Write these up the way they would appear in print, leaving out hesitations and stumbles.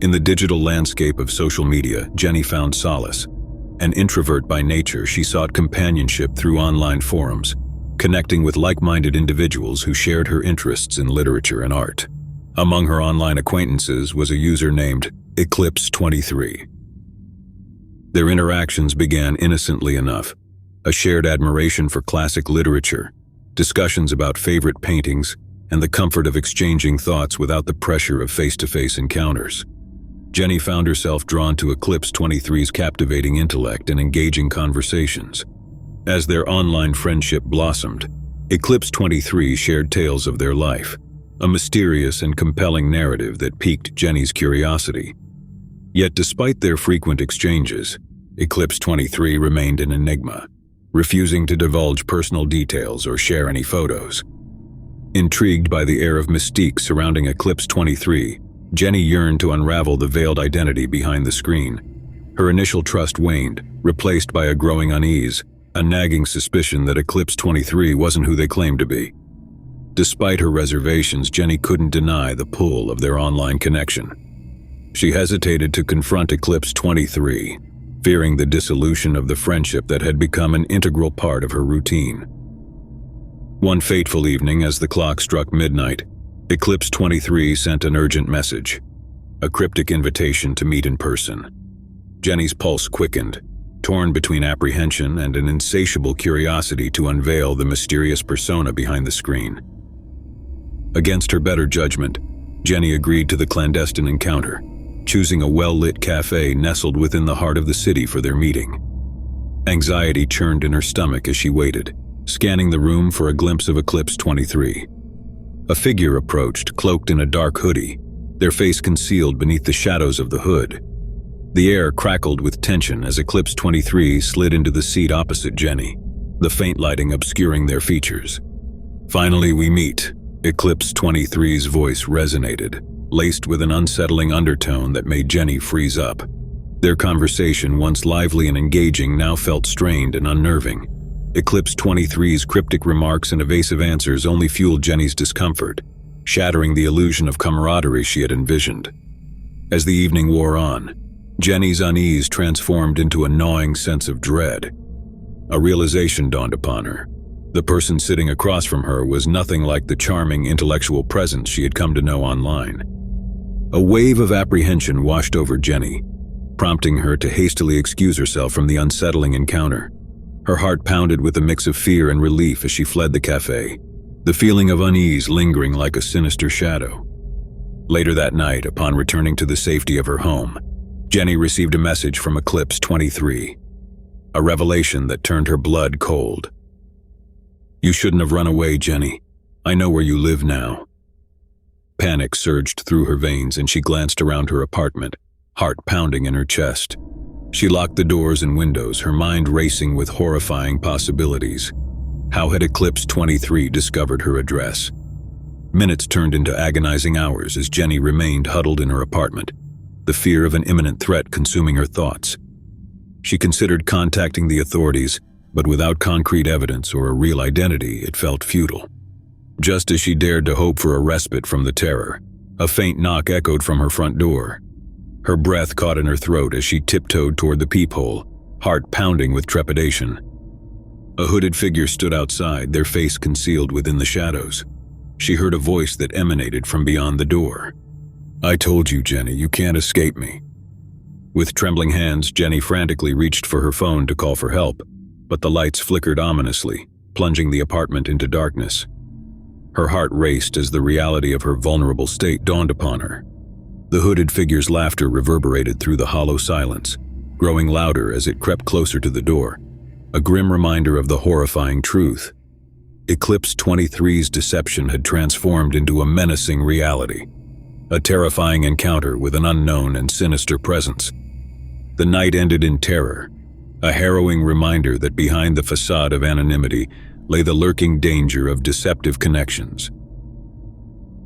In the digital landscape of social media, Jenny found solace. An introvert by nature, she sought companionship through online forums, connecting with like-minded individuals who shared her interests in literature and art. Among her online acquaintances was a user named Eclipse23. Their interactions began innocently enough, a shared admiration for classic literature, discussions about favorite paintings, and the comfort of exchanging thoughts without the pressure of face-to-face encounters. Jenny found herself drawn to Eclipse23's captivating intellect and engaging conversations. As their online friendship blossomed, Eclipse23 shared tales of their life, a mysterious and compelling narrative that piqued Jenny's curiosity. Yet despite their frequent exchanges, Eclipse23 remained an enigma, refusing to divulge personal details or share any photos. Intrigued by the air of mystique surrounding Eclipse23, Jenny yearned to unravel the veiled identity behind the screen. Her initial trust waned, replaced by a growing unease, a nagging suspicion that Eclipse23 wasn't who they claimed to be. Despite her reservations, Jenny couldn't deny the pull of their online connection. She hesitated to confront Eclipse23, fearing the dissolution of the friendship that had become an integral part of her routine. One fateful evening, as the clock struck midnight, Eclipse23 sent an urgent message, a cryptic invitation to meet in person. Jenny's pulse quickened, torn between apprehension and an insatiable curiosity to unveil the mysterious persona behind the screen. Against her better judgment, Jenny agreed to the clandestine encounter, choosing a well-lit cafe nestled within the heart of the city for their meeting. Anxiety churned in her stomach as she waited, scanning the room for a glimpse of Eclipse23. A figure approached, cloaked in a dark hoodie, their face concealed beneath the shadows of the hood. The air crackled with tension as Eclipse23 slid into the seat opposite Jenny, the faint lighting obscuring their features. "Finally we meet," Eclipse23's voice resonated, laced with an unsettling undertone that made Jenny freeze up. Their conversation, once lively and engaging, now felt strained and unnerving. Eclipse23's cryptic remarks and evasive answers only fueled Jenny's discomfort, shattering the illusion of camaraderie she had envisioned. As the evening wore on, Jenny's unease transformed into a gnawing sense of dread. A realization dawned upon her. The person sitting across from her was nothing like the charming intellectual presence she had come to know online. A wave of apprehension washed over Jenny, prompting her to hastily excuse herself from the unsettling encounter. Her heart pounded with a mix of fear and relief as she fled the cafe, the feeling of unease lingering like a sinister shadow. Later that night, upon returning to the safety of her home, Jenny received a message from Eclipse23, a revelation that turned her blood cold. "You shouldn't have run away, Jenny. I know where you live now." Panic surged through her veins and she glanced around her apartment, heart pounding in her chest. She locked the doors and windows, her mind racing with horrifying possibilities. How had Eclipse23 discovered her address? Minutes turned into agonizing hours as Jenny remained huddled in her apartment, the fear of an imminent threat consuming her thoughts. She considered contacting the authorities, but without concrete evidence or a real identity, it felt futile. Just as she dared to hope for a respite from the terror, a faint knock echoed from her front door. Her breath caught in her throat as she tiptoed toward the peephole, heart pounding with trepidation. A hooded figure stood outside, their face concealed within the shadows. She heard a voice that emanated from beyond the door. "I told you, Jenny, you can't escape me." With trembling hands, Jenny frantically reached for her phone to call for help, but the lights flickered ominously, plunging the apartment into darkness. Her heart raced as the reality of her vulnerable state dawned upon her. The hooded figure's laughter reverberated through the hollow silence, growing louder as it crept closer to the door, a grim reminder of the horrifying truth. Eclipse23's deception had transformed into a menacing reality, a terrifying encounter with an unknown and sinister presence. The night ended in terror, a harrowing reminder that behind the facade of anonymity lay the lurking danger of deceptive connections.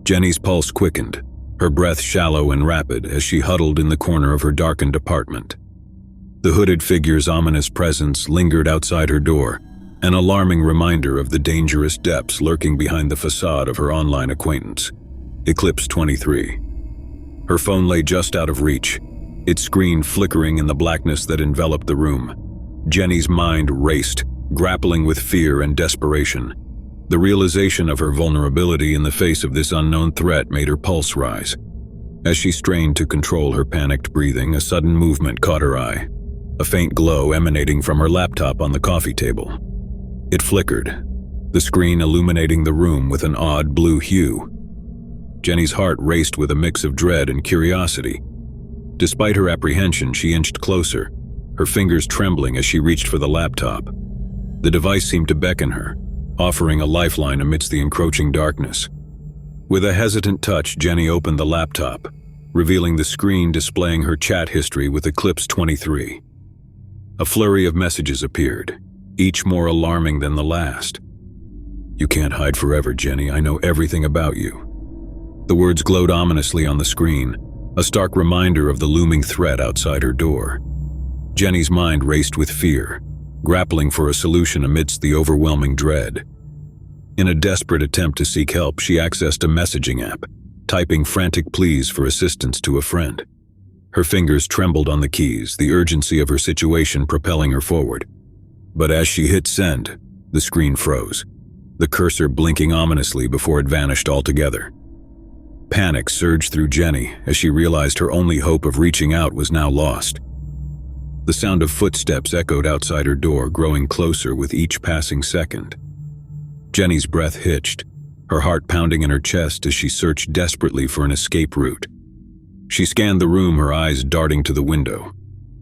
Jenny's pulse quickened, her breath shallow and rapid as she huddled in the corner of her darkened apartment. The hooded figure's ominous presence lingered outside her door, an alarming reminder of the dangerous depths lurking behind the facade of her online acquaintance, Eclipse23. Her phone lay just out of reach, its screen flickering in the blackness that enveloped the room. Jenny's mind raced, grappling with fear and desperation. The realization of her vulnerability in the face of this unknown threat made her pulse rise. As she strained to control her panicked breathing, a sudden movement caught her eye, a faint glow emanating from her laptop on the coffee table. It flickered, the screen illuminating the room with an odd blue hue. Jenny's heart raced with a mix of dread and curiosity. Despite her apprehension, she inched closer, her fingers trembling as she reached for the laptop. The device seemed to beckon her, offering a lifeline amidst the encroaching darkness. With a hesitant touch, Jenny opened the laptop, revealing the screen displaying her chat history with Eclipse 23. A flurry of messages appeared, each more alarming than the last. "You can't hide forever, Jenny. I know everything about you." The words glowed ominously on the screen, a stark reminder of the looming threat outside her door. Jenny's mind raced with fear, grappling for a solution amidst the overwhelming dread. In a desperate attempt to seek help, she accessed a messaging app, typing frantic pleas for assistance to a friend. Her fingers trembled on the keys, the urgency of her situation propelling her forward. But as she hit send, the screen froze, the cursor blinking ominously before it vanished altogether. Panic surged through Jenny as she realized her only hope of reaching out was now lost. The sound of footsteps echoed outside her door, growing closer with each passing second. Jenny's breath hitched, her heart pounding in her chest as she searched desperately for an escape route. She scanned the room, her eyes darting to the window.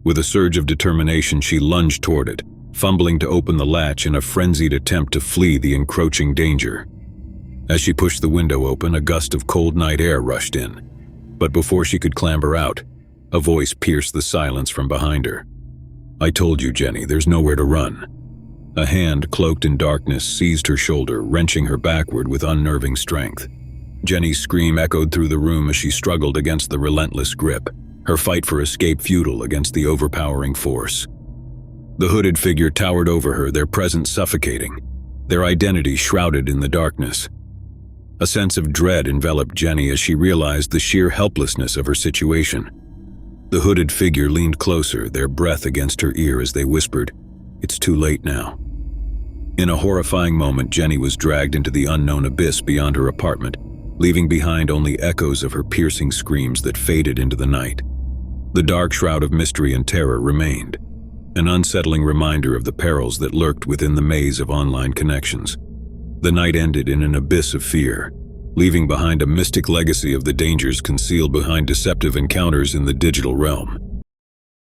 With a surge of determination, she lunged toward it, fumbling to open the latch in a frenzied attempt to flee the encroaching danger. As she pushed the window open, a gust of cold night air rushed in. But before she could clamber out, a voice pierced the silence from behind her. "I told you, Jenny, there's nowhere to run." A hand, cloaked in darkness, seized her shoulder, wrenching her backward with unnerving strength. Jenny's scream echoed through the room as she struggled against the relentless grip, her fight for escape futile against the overpowering force. The hooded figure towered over her, their presence suffocating, their identity shrouded in the darkness. A sense of dread enveloped Jenny as she realized the sheer helplessness of her situation. The hooded figure leaned closer, their breath against her ear as they whispered, "It's too late now." In a horrifying moment, Jenny was dragged into the unknown abyss beyond her apartment, leaving behind only echoes of her piercing screams that faded into the night. The dark shroud of mystery and terror remained, an unsettling reminder of the perils that lurked within the maze of online connections. The night ended in an abyss of fear, leaving behind a mystic legacy of the dangers concealed behind deceptive encounters in the digital realm.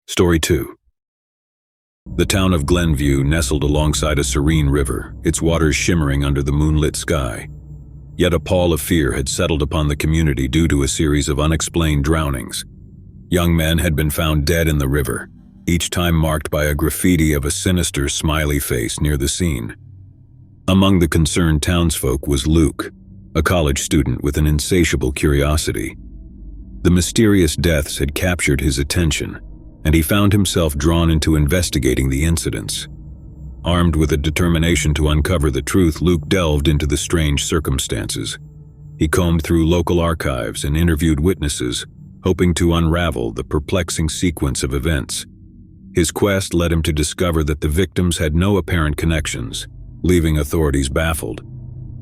Story 2. The town of Glenview nestled alongside a serene river, its waters shimmering under the moonlit sky. Yet a pall of fear had settled upon the community due to a series of unexplained drownings. Young men had been found dead in the river, each time marked by a graffiti of a sinister smiley face near the scene. Among the concerned townsfolk was Luke, a college student with an insatiable curiosity. The mysterious deaths had captured his attention, and he found himself drawn into investigating the incidents. Armed with a determination to uncover the truth, Luke delved into the strange circumstances. He combed through local archives and interviewed witnesses, hoping to unravel the perplexing sequence of events. His quest led him to discover that the victims had no apparent connections, leaving authorities baffled.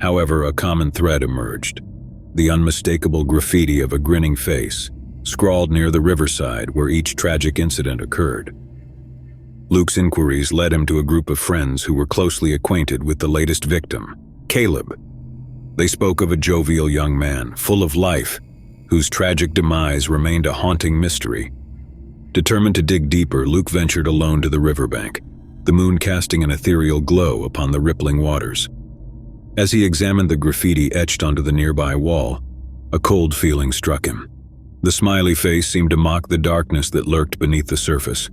However, a common thread emerged: the unmistakable graffiti of a grinning face, scrawled near the riverside where each tragic incident occurred. Luke's inquiries led him to a group of friends who were closely acquainted with the latest victim, Caleb. They spoke of a jovial young man, full of life, whose tragic demise remained a haunting mystery. Determined to dig deeper, Luke ventured alone to the riverbank, the moon casting an ethereal glow upon the rippling waters. As he examined the graffiti etched onto the nearby wall, a cold feeling struck him. The smiley face seemed to mock the darkness that lurked beneath the surface.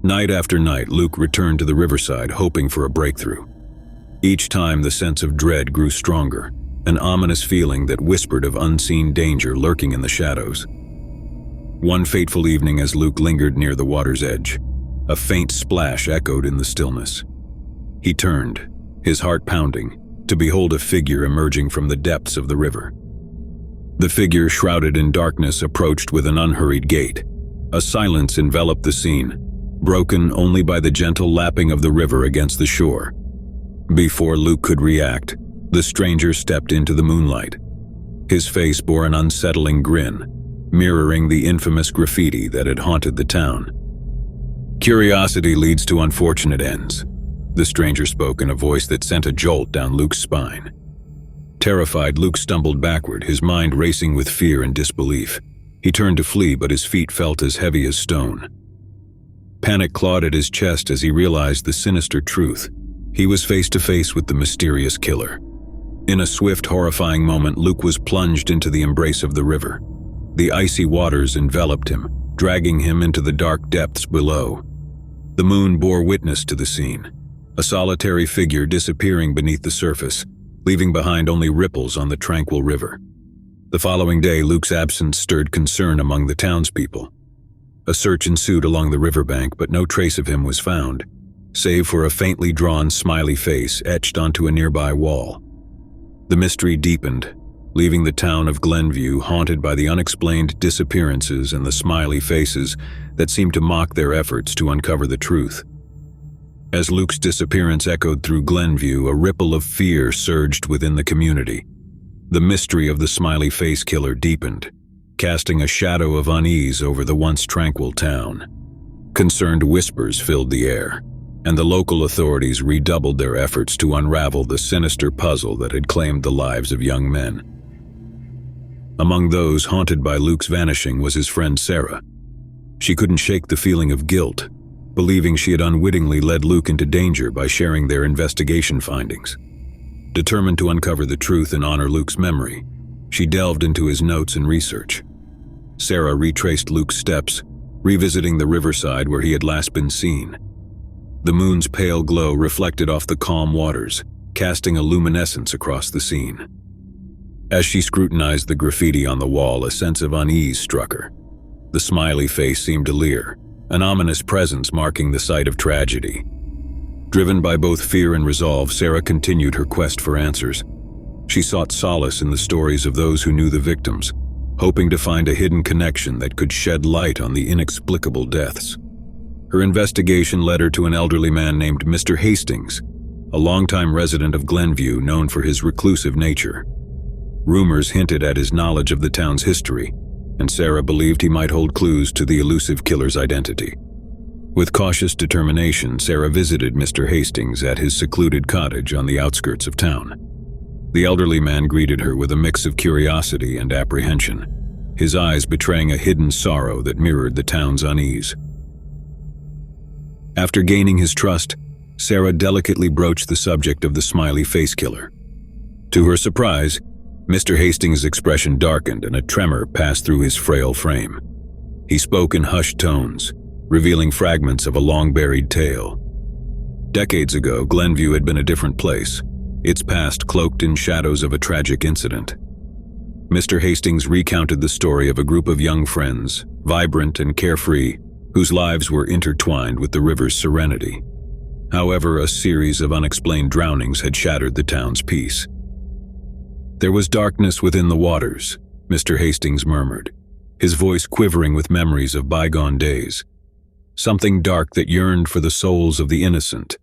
Night after night, Luke returned to the riverside, hoping for a breakthrough. Each time, the sense of dread grew stronger, an ominous feeling that whispered of unseen danger lurking in the shadows. One fateful evening, as Luke lingered near the water's edge, a faint splash echoed in the stillness. He turned, his heart pounding, to behold a figure emerging from the depths of the river. The figure, shrouded in darkness, approached with an unhurried gait. A silence enveloped the scene, broken only by the gentle lapping of the river against the shore. Before Luke could react, the stranger stepped into the moonlight. His face bore an unsettling grin, mirroring the infamous graffiti that had haunted the town. "Curiosity leads to unfortunate ends," the stranger spoke in a voice that sent a jolt down Luke's spine. Terrified, Luke stumbled backward, his mind racing with fear and disbelief. He turned to flee, but his feet felt as heavy as stone. Panic clawed at his chest as he realized the sinister truth. He was face to face with the mysterious killer. In a swift, horrifying moment, Luke was plunged into the embrace of the river. The icy waters enveloped him, dragging him into the dark depths below. The moon bore witness to the scene, a solitary figure disappearing beneath the surface, leaving behind only ripples on the tranquil river. The following day, Luke's absence stirred concern among the townspeople. A search ensued along the riverbank, but no trace of him was found, save for a faintly drawn smiley face etched onto a nearby wall. The mystery deepened, leaving the town of Glenview haunted by the unexplained disappearances and the smiley faces that seemed to mock their efforts to uncover the truth. As Luke's disappearance echoed through Glenview, a ripple of fear surged within the community. The mystery of the smiley face killer deepened, casting a shadow of unease over the once tranquil town. Concerned whispers filled the air, and the local authorities redoubled their efforts to unravel the sinister puzzle that had claimed the lives of young men. Among those haunted by Luke's vanishing was his friend Sarah. She couldn't shake the feeling of guilt, believing she had unwittingly led Luke into danger by sharing their investigation findings. Determined to uncover the truth and honor Luke's memory, she delved into his notes and research. Sarah retraced Luke's steps, revisiting the riverside where he had last been seen. The moon's pale glow reflected off the calm waters, casting a luminescence across the scene. As she scrutinized the graffiti on the wall, a sense of unease struck her. The smiley face seemed to leer, an ominous presence marking the site of tragedy. Driven by both fear and resolve, Sarah continued her quest for answers. She sought solace in the stories of those who knew the victims, hoping to find a hidden connection that could shed light on the inexplicable deaths. Her investigation led her to an elderly man named Mr. Hastings, a longtime resident of Glenview known for his reclusive nature. Rumors hinted at his knowledge of the town's history, and Sarah believed he might hold clues to the elusive killer's identity. With cautious determination, Sarah visited Mr. Hastings at his secluded cottage on the outskirts of town. The elderly man greeted her with a mix of curiosity and apprehension, his eyes betraying a hidden sorrow that mirrored the town's unease. After gaining his trust, Sarah delicately broached the subject of the smiley face killer. To her surprise, Mr. Hastings' expression darkened and a tremor passed through his frail frame. He spoke in hushed tones, revealing fragments of a long-buried tale. Decades ago, Glenview had been a different place, its past cloaked in shadows of a tragic incident. Mr. Hastings recounted the story of a group of young friends, vibrant and carefree, whose lives were intertwined with the river's serenity. However, a series of unexplained drownings had shattered the town's peace. "There was darkness within the waters," Mr. Hastings murmured, his voice quivering with memories of bygone days. "Something dark that yearned for the souls of the innocent."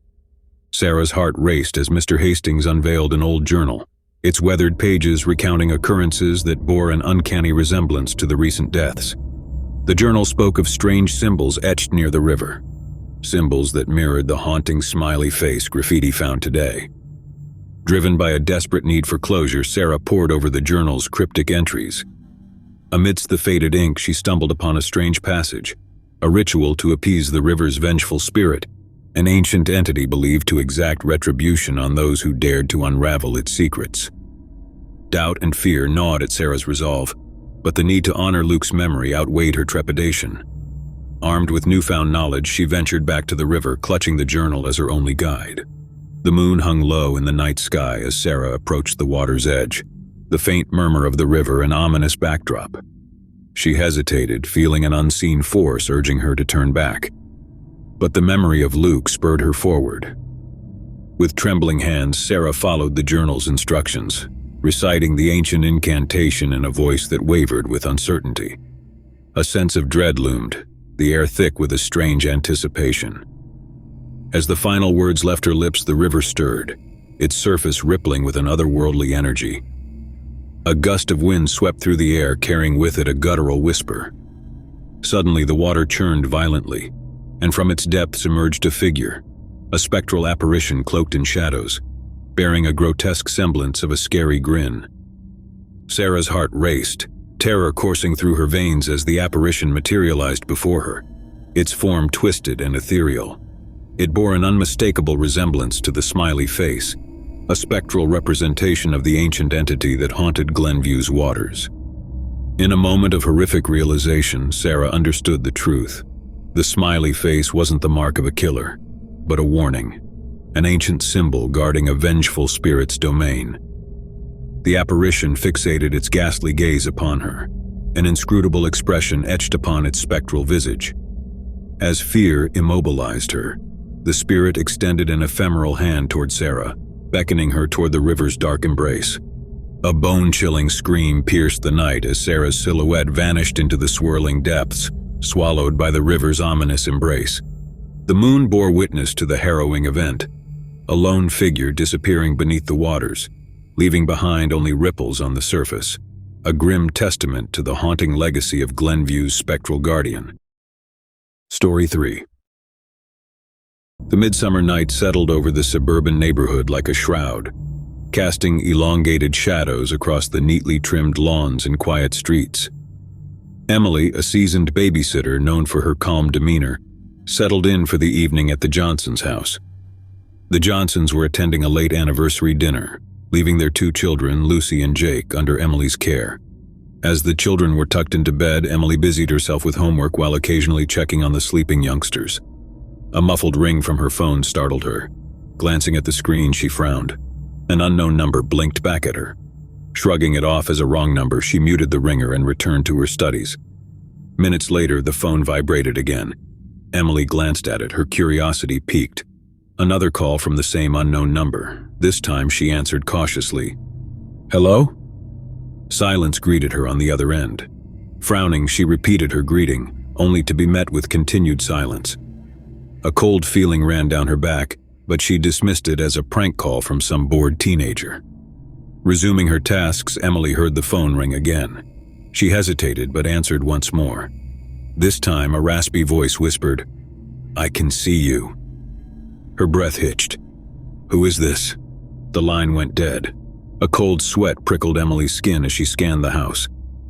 Sarah's heart raced as Mr. Hastings unveiled an old journal, its weathered pages recounting occurrences that bore an uncanny resemblance to the recent deaths. The journal spoke of strange symbols etched near the river, symbols that mirrored the haunting smiley face graffiti found today. Driven by a desperate need for closure, Sarah pored over the journal's cryptic entries. Amidst the faded ink, she stumbled upon a strange passage, a ritual to appease the river's vengeful spirit, an ancient entity believed to exact retribution on those who dared to unravel its secrets. Doubt and fear gnawed at Sarah's resolve, but the need to honor Luke's memory outweighed her trepidation. Armed with newfound knowledge, she ventured back to the river, clutching the journal as her only guide. The moon hung low in the night sky as Sarah approached the water's edge, the faint murmur of the river an ominous backdrop. She hesitated, feeling an unseen force urging her to turn back. But the memory of Luke spurred her forward. With trembling hands, Sarah followed the journal's instructions, reciting the ancient incantation in a voice that wavered with uncertainty. A sense of dread loomed, the air thick with a strange anticipation. As the final words left her lips, the river stirred, its surface rippling with an otherworldly energy. A gust of wind swept through the air, carrying with it a guttural whisper. Suddenly, the water churned violently, and from its depths emerged a figure, a spectral apparition cloaked in shadows, bearing a grotesque semblance of a scary grin. Sarah's heart raced, terror coursing through her veins as the apparition materialized before her, its form twisted and ethereal. It bore an unmistakable resemblance to the smiley face, a spectral representation of the ancient entity that haunted Glenview's waters. In a moment of horrific realization, Sarah understood the truth. The smiley face wasn't the mark of a killer, but a warning, an ancient symbol guarding a vengeful spirit's domain. The apparition fixated its ghastly gaze upon her, an inscrutable expression etched upon its spectral visage. As fear immobilized her, the spirit extended an ephemeral hand toward Sarah, beckoning her toward the river's dark embrace. A bone-chilling scream pierced the night as Sarah's silhouette vanished into the swirling depths, swallowed by the river's ominous embrace. The moon bore witness to the harrowing event, a lone figure disappearing beneath the waters, leaving behind only ripples on the surface, a grim testament to the haunting legacy of Glenview's spectral guardian. Story 3. The midsummer night settled over the suburban neighborhood like a shroud, casting elongated shadows across the neatly trimmed lawns and quiet streets. Emily, a seasoned babysitter known for her calm demeanor, settled in for the evening at the Johnsons' house. The Johnsons were attending a late anniversary dinner, leaving their 2 children, Lucy and Jake, under Emily's care. As the children were tucked into bed, Emily busied herself with homework while occasionally checking on the sleeping youngsters. A muffled ring from her phone startled her. Glancing at the screen, she frowned. An unknown number blinked back at her. Shrugging it off as a wrong number, she muted the ringer and returned to her studies. Minutes later, the phone vibrated again. Emily glanced at it, her curiosity piqued. Another call from the same unknown number. This time she answered cautiously. "Hello?" Silence greeted her on the other end. Frowning, she repeated her greeting, only to be met with continued silence. A cold feeling ran down her back, but she dismissed it as a prank call from some bored teenager. Resuming her tasks, Emily heard the phone ring again. She hesitated but answered once more. This time, a raspy voice whispered, "I can see you." Her breath hitched. "Who is this?" The line went dead. A cold sweat prickled Emily's skin as she scanned the house.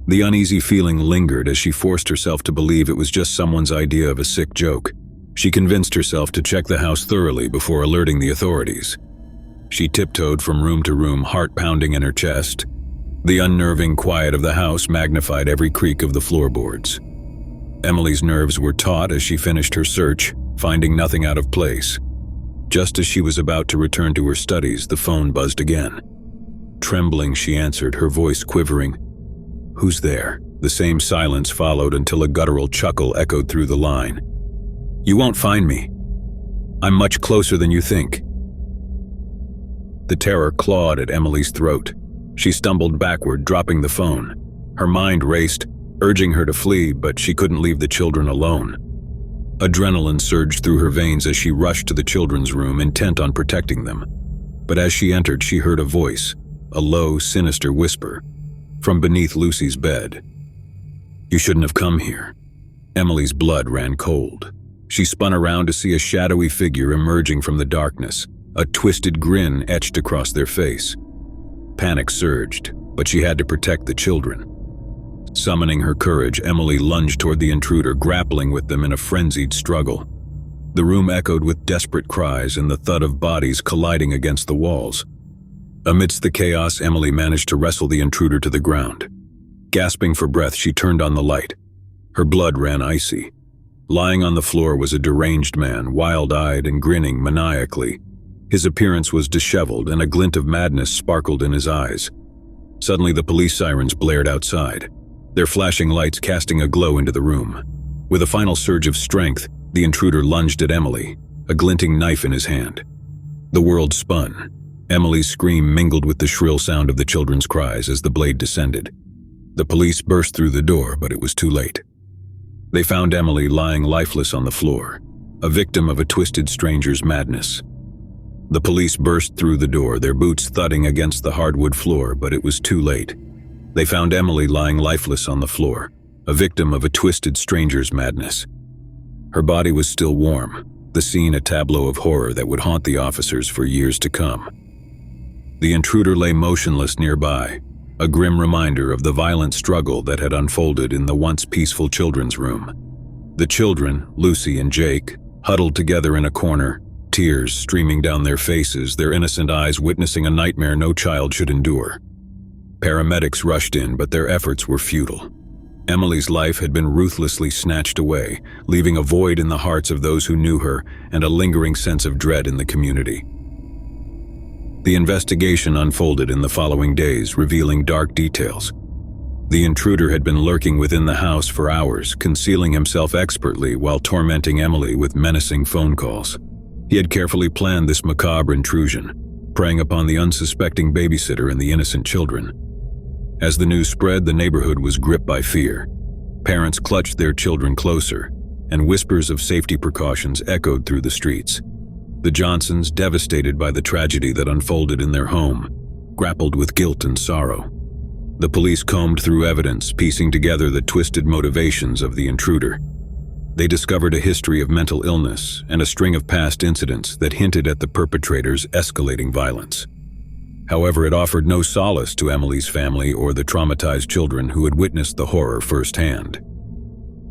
The uneasy feeling lingered as she forced herself to believe it was just someone's idea of a sick joke. She convinced herself to check the house thoroughly before alerting the authorities. She tiptoed from room to room, heart pounding in her chest. The unnerving quiet of the house magnified every creak of the floorboards. Emily's nerves were taut as she finished her search, finding nothing out of place. Just as she was about to return to her studies, the phone buzzed again. Trembling, she answered, her voice quivering. "Who's there?" The same silence followed until a guttural chuckle echoed through the line. "You won't find me. I'm much closer than you think." The terror clawed at Emily's throat. She stumbled backward, dropping the phone. Her mind raced, urging her to flee, but she couldn't leave the children alone. Adrenaline surged through her veins as she rushed to the children's room, intent on protecting them. But as she entered, she heard a voice, a low, sinister whisper, from beneath Lucy's bed. "You shouldn't have come here." Emily's blood ran cold. She spun around to see a shadowy figure emerging from the darkness, a twisted grin etched across their face. Panic surged, but she had to protect the children. Summoning her courage, Emily lunged toward the intruder, grappling with them in a frenzied struggle. The room echoed with desperate cries and the thud of bodies colliding against the walls. Amidst the chaos, Emily managed to wrestle the intruder to the ground. Gasping for breath, she turned on the light. Her blood ran icy. Lying on the floor was a deranged man, wild-eyed and grinning maniacally. His appearance was disheveled, and a glint of madness sparkled in his eyes. Suddenly, the police sirens blared outside, their flashing lights casting a glow into the room. With a final surge of strength, the intruder lunged at Emily, a glinting knife in his hand. The world spun, Emily's scream mingled with the shrill sound of the children's cries as the blade descended. The police burst through the door, but it was too late. They found Emily lying lifeless on the floor, a victim of a twisted stranger's madness. The police burst through the door, their boots thudding against the hardwood floor, but it was too late. They found Emily lying lifeless on the floor, a victim of a twisted stranger's madness. Her body was still warm, the scene a tableau of horror that would haunt the officers for years to come. The intruder lay motionless nearby, a grim reminder of the violent struggle that had unfolded in the once peaceful children's room. The children, Lucy and Jake, huddled together in a corner, tears streaming down their faces, their innocent eyes witnessing a nightmare no child should endure. Paramedics rushed in, but their efforts were futile. Emily's life had been ruthlessly snatched away, leaving a void in the hearts of those who knew her and a lingering sense of dread in the community. The investigation unfolded in the following days, revealing dark details. The intruder had been lurking within the house for hours, concealing himself expertly while tormenting Emily with menacing phone calls. He had carefully planned this macabre intrusion, preying upon the unsuspecting babysitter and the innocent children. As the news spread, the neighborhood was gripped by fear. Parents clutched their children closer, and whispers of safety precautions echoed through the streets. The Johnsons, devastated by the tragedy that unfolded in their home, grappled with guilt and sorrow. The police combed through evidence, piecing together the twisted motivations of the intruder. They discovered a history of mental illness and a string of past incidents that hinted at the perpetrator's escalating violence. However, it offered no solace to Emily's family or the traumatized children who had witnessed the horror firsthand.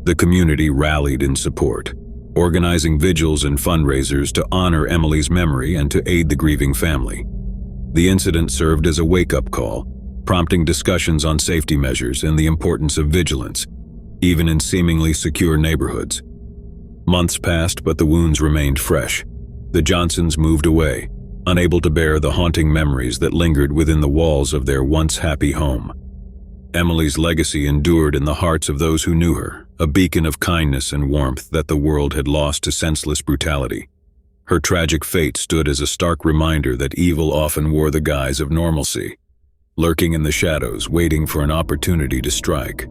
The community rallied in support, organizing vigils and fundraisers to honor Emily's memory and to aid the grieving family. The incident served as a wake-up call, prompting discussions on safety measures and the importance of vigilance, even in seemingly secure neighborhoods. Months passed, but the wounds remained fresh. The Johnsons moved away, unable to bear the haunting memories that lingered within the walls of their once happy home. Emily's legacy endured in the hearts of those who knew her, a beacon of kindness and warmth that the world had lost to senseless brutality. Her tragic fate stood as a stark reminder that evil often wore the guise of normalcy, lurking in the shadows, waiting for an opportunity to strike.